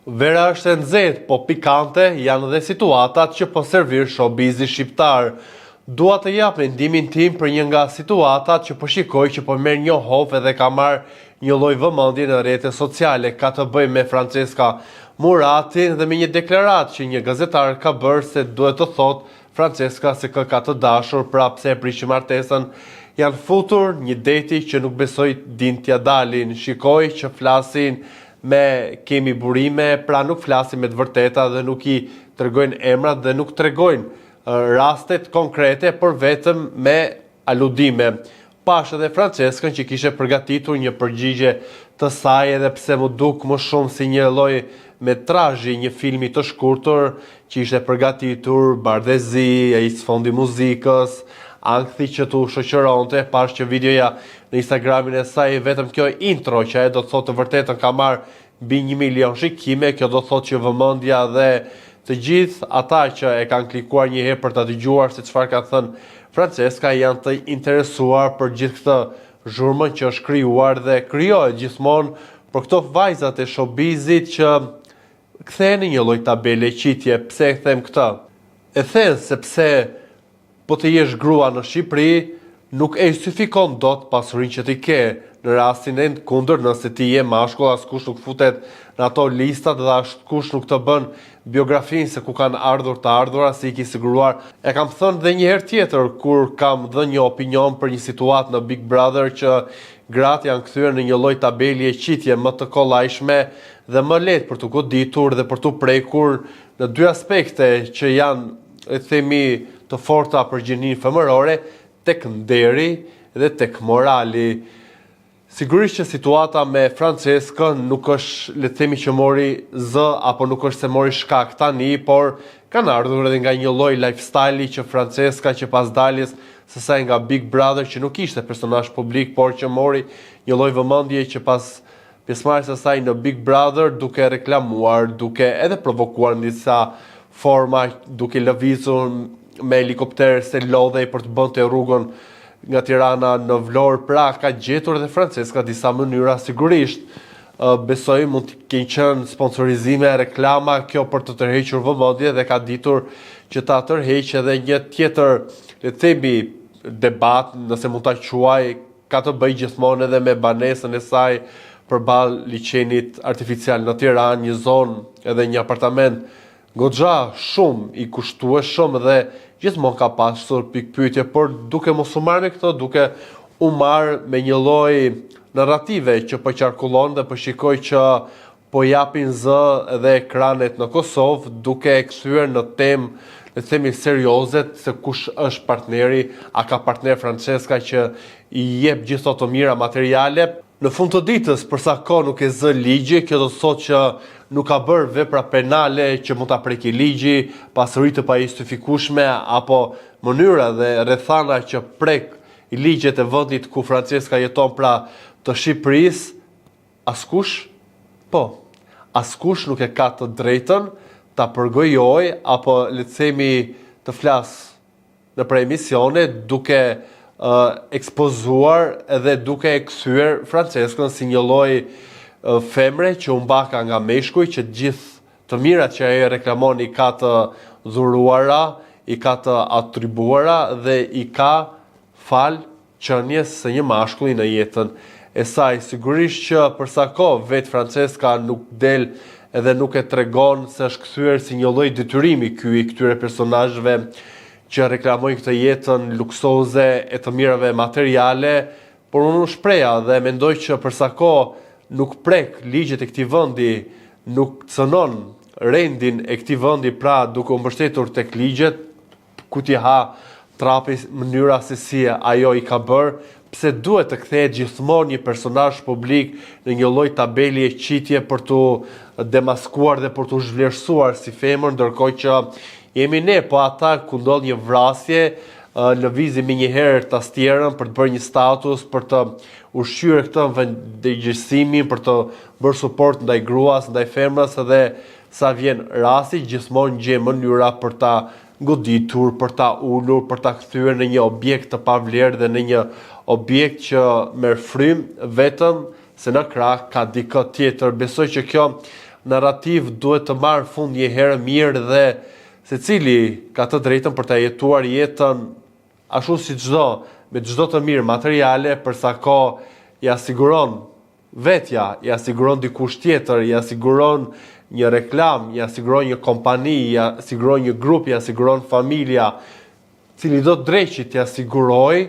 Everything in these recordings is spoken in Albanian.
Vera është e nxehtë, po pikante janë edhe situatat që po servir showbizi shqiptar. Dua të jap mendimin tim për një nga situatat që po shikoj që po merr një hof edhe ka marrë një lloj vëmendje në rrjetet sociale, ka të bëjë me Franceska Muratin dhe me një deklaratë që një gazetar ka bërë se duhet të thotë Franceska se ka të dashur, pra pse e prish martesën. Janë futur një deti që nuk besoj din t'ja dalin. Shikoj që flasin me kemi burime, pra nuk flasin me të vërteta dhe nuk i tregojnë emrat dhe nuk tregojnë rastet konkrete, por vetëm me aludime. Pash edhe Franceskën që kishe përgatitur një përgjigje të saj edhe pse mu duk më shumë si një lloj metrazhi, një filmi të shkurtër që ishte përgatitur bardhezi, ai sfondi muzikës, ankthi që tu shoqëronte, pash që videoja në Instagramin e saj vetëm kjo intro që ajo do të thotë të vërtetën ka marrë mbi 1 milion shikime, kjo do të thotë që vëmendja dhe të gjithë ata që e kanë klikuar një herë për ta dëgjuar se çfarë ka thënë Franceska janë të interesuar për gjithë këtë zhurmën që është krijuar dhe krijohet gjithmonë për këto vajzat e showbizit që kthehen në një lloj tabele qitje. Pse e them këtë? E them sepse po të jesh grua në Shqipëri, nuk e justifikon dot pasurinë që ti ke. Në rastin e kundër, nëse ti je mashkull, askush nuk futet në ato listat dhe askush nuk të bën biografinë se ku kanë ardhur të ardhura, si i ki siguruar. E kam thënë dhe një herë tjetër, kur kam dhënë një opinion për një situatë në Big Brother që gratë janë kthyer në një lloj tabeli e qitje më të kollajshme dhe më lehtë për të goditur dhe për të prekur në dy aspekte që janë, e themi, të forta për gjininë femërore, tek nderi dhe tek morali. Sigurisht që situata me Franceskën nuk është, le të themi që mori zë apo nuk është se mori shkak tani, por kanë ardhur edhe nga një lloj lifestyle që Franceska që pas daljes së saj nga Big Brother, që nuk ishte personazh publik, por që mori një lloj vëmendje që pas pjesëmarrjes së saj në Big Brother, duke reklamuar, duke edhe provokuar në disa forma, duke lëvizur me helikopter se lodhej për të bënte rrugën nga Tirana në Vlorë, pra ka gjetur edhe Franceska disa mënyra, sigurisht besoj mund të kenë qenë sponsorizime, reklama, kjo për të tërhequr vëmendje dhe ka ditur që ta tërheqë edhe një tjetër, le të themi, debat, nëse mund ta quaj, ka të bëjë gjithmonë edhe me banesën e saj përballë liçenit artificial në Tiranë, një zonë edhe një apartament goxha shumë i kushtueshëm dhe gjithmonë ka pasur pikpyetje, por duke mos u marrë me këto, duke u marrë me një lloj narrative që po qarkullon dhe po shikoj që po japin zë edhe ekranet në Kosovë, duke e kthyer në temë, le të themi, serioze, se kush është partneri, a ka partner Franceska që i jep gjithë ato mira materiale. Në fund të ditës, përsa kohë nuk e zë ligji, kjo do të thotë që nuk ka bërë vepra penale që mund ta preki ligji, pasuri të pajustifikueshme apo mënyra dhe rrethana që prek i ligjet e vendit ku Franceska jeton, pra të Shqipërisë, askush nuk e ka të drejtën ta përgojoj apo le të themi të flas në për emisione duke ekspozuar edhe duke e kthyer Franceskën si një lloj femre që u mbaka nga meshkuj, që gjithë të mirat që ajo reklamon i ka të dhuruara, i ka të atribuara dhe i ka fal qenies së një mashkulli në jetën e saj. Sigurisht që përsa kohë vetë Franceska nuk del edhe nuk e tregon se është kthyer si një lloj detyrimi ky i këtyre personazhëve që reklamojnë këtë jetën luksoze e të mirave materiale, por unë shpreha dhe mendoj që përsa kohë nuk prek ligjet e këtij vendi, nuk cënon rendin e këtij vendi, pra duke u mbështetur tek ligjet, ku t'i ha trapi mënyra se si ajo i ka bërë, pse duhet të kthehet gjithmonë një personazh publik në një lloj tabeli e qitje për t'u demaskuar dhe për t'u zhvlerësuar si femër, ndërkohë që jemi ne, po ata ku ndodh një vrasje, lëvizim një herë tastierën për të bërë një status, për të ushqyer këtë vendegjësimin, për të bërë suport ndaj gruas, ndaj femrës, edhe sa vjen rasti, gjithmonë gjejmë mënyra për ta goditur, për ta ulur, për ta kthyer në një objekt të pavlerë dhe në një objekt që merr frym vetëm se në krah ka dikë tjetër. Besoj që kjo narrativ duhet të marrë fund një herë mirë dhe secili ka të drejtën për të jetuar jetën ashtu si çdo, me çdo të mirë materiale, përsa kohë ja siguron vetja, ja siguron dikush tjetër, ja siguron një reklam, ja siguron një kompani, ja siguron një grup, ja siguron familja, cili do të drejqit ja siguroj,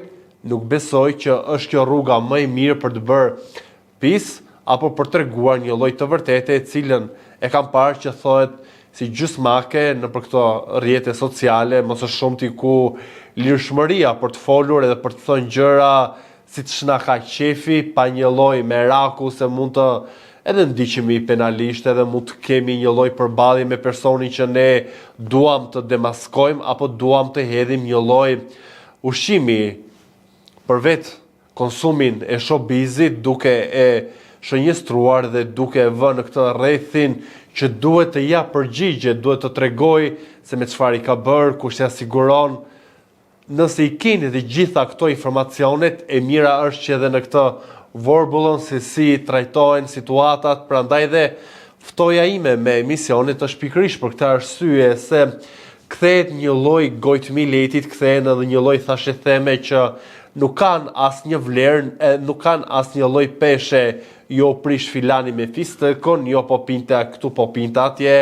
nuk besoj që është kjo rruga më e mirë për të bërë pis, apo për të treguar një lloj të vërtete e cilën e kam parë që thohet si gjysmake në për këto rrjete sociale, më së shumti ku lirshmëria për të folur edhe për të thënë gjëra si të shna ka qefi, pa një lloj meraku se mund të edhe ndiqemi penalisht, edhe mund të kemi një lloj përballje me personin që ne duam të demaskojmë apo duam të hedhim një lloj ushqimi për vetë konsumin e showbizit, duke e shënjestruar dhe duke e vënë në këtë rrethin që duhet të ja përgjigje, duhet të tregoj se me çfarë i ka bërë, kush ia siguron. Nëse i keni të gjitha këto informacionet, e mira është që edhe në këtë vorbullon se si trajtohen situatat, prandaj dhe ftoja ime me emisionet është pikërisht për këtë arsye se kthehet një lloj gojtmi letit, kthehen edhe një lloj thashë theme që nuk kanë asnjë vlerë, nuk kanë asnjë lloj peshe, jo prish filani me fistëkon, jo po pinte këtu, po pinte atje,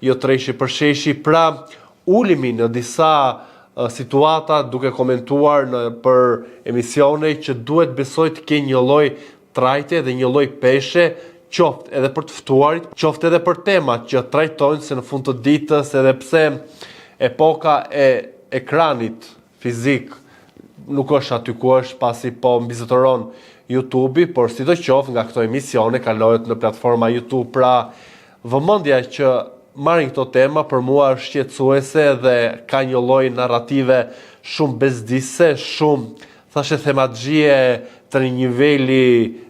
jo treshi për sheshi, pra ulimi në disa situata duke komentuar për emisione që duhet besoj të kenë një lloj trajte dhe një lloj peshe, qoftë edhe për të ftuarit, qoftë edhe për temat që trajtojnë, se në fund të ditës edhe pse epoka e ekranit fizik nuk është aty ku është pasi po mbizotëron YouTube-i, por sidoqoftë nga këto emisione kalohet në platforma YouTube, pra vëmendja që marrin këto tema për mua është shqetësuese dhe ka një lloj narrative shumë bezdise, shumë thashë themaxhie të një niveli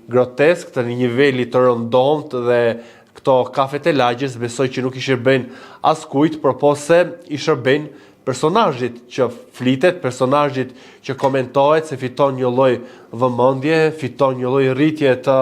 grotesk, të një niveli të rëndomt, dhe këto kafet e lagjes besoj që nuk i shërbejnë askujt, përpose i shërbejnë personazhit që flitet, personazhit që komentohet, se fiton një lloj vëmendje, fiton një lloj rritje të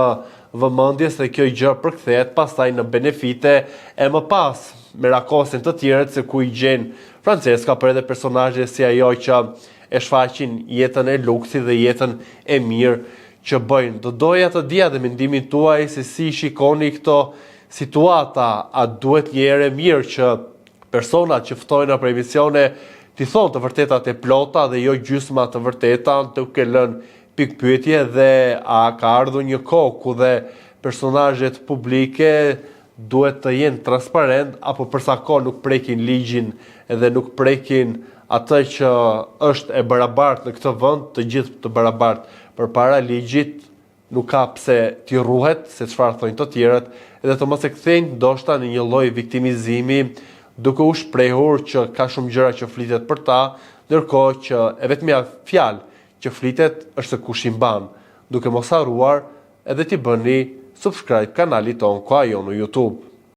vëmendjes dhe kjo gjë përkthehet pastaj në benefite e më pas me rakosin të tjerët, se ku i gjen Francesca, për edhe personazhe si ajo që e shfaqin jetën e luksit dhe jetën e mirë që bëjnë. Do doja të dija dhe mendimin tuaj se si shikoni këto situata, a duhet një herë mirë që personat që ftojnë në emisione t'i thonë të vërtetat e plota dhe jo gjysma të vërteta, duke lënë pikpyetje, dhe a ka ardhur një kohë ku dhe personazhet publike duhet të jenë transparent, apo përsa kohë nuk prekin ligjin edhe nuk prekin atë që është e barabartë në këtë vend, të gjithë të barabartë përpara ligjit, nuk ka pse t'i rruhet se çfarë thonë të tjerët, edhe të mos e kthejnë ndoshta në një lloj viktimizimi, duke u shprehur që ka shumë gjëra që flitet për ta, ndërkohë që e vetmja fjalë që flitet është se kush i mban, duke mos harruar edhe t'i bëni subscribe kanalit ton Koha Jon në YouTube.